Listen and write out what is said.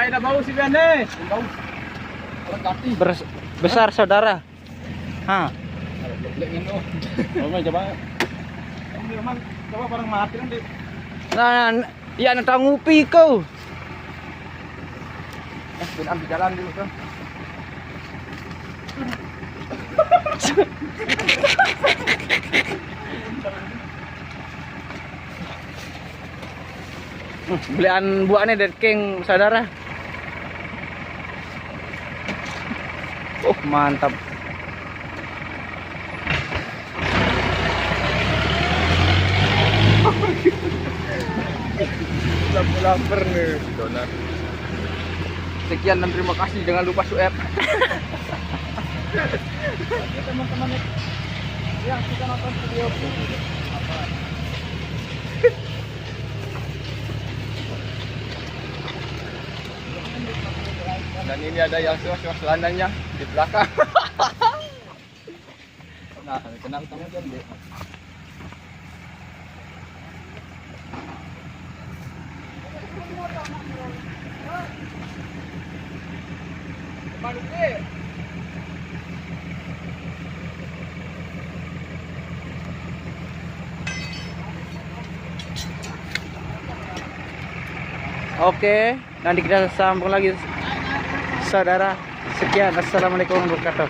dah bau si Bene. Bau. Besar saudara. Hah. Oh, coba. Memang coba barang mati nanti. Nah, ya nak tahu ngupi kau. Ambil jalan dulu tuh. Belian buahnya dari King saudara. Oh mantap. Lapar nih. Donat. Sekian dan terima kasih. Jangan lupa subscribe. Teman-teman yang suka nonton video apa? Dan ini ada yang suas-suas landangnya di belakang. Nah, tenang kamu jadi. Oke, nanti kita sambung lagi saudara. Sekian, assalamualaikum warahmatullahi wabarakatuh.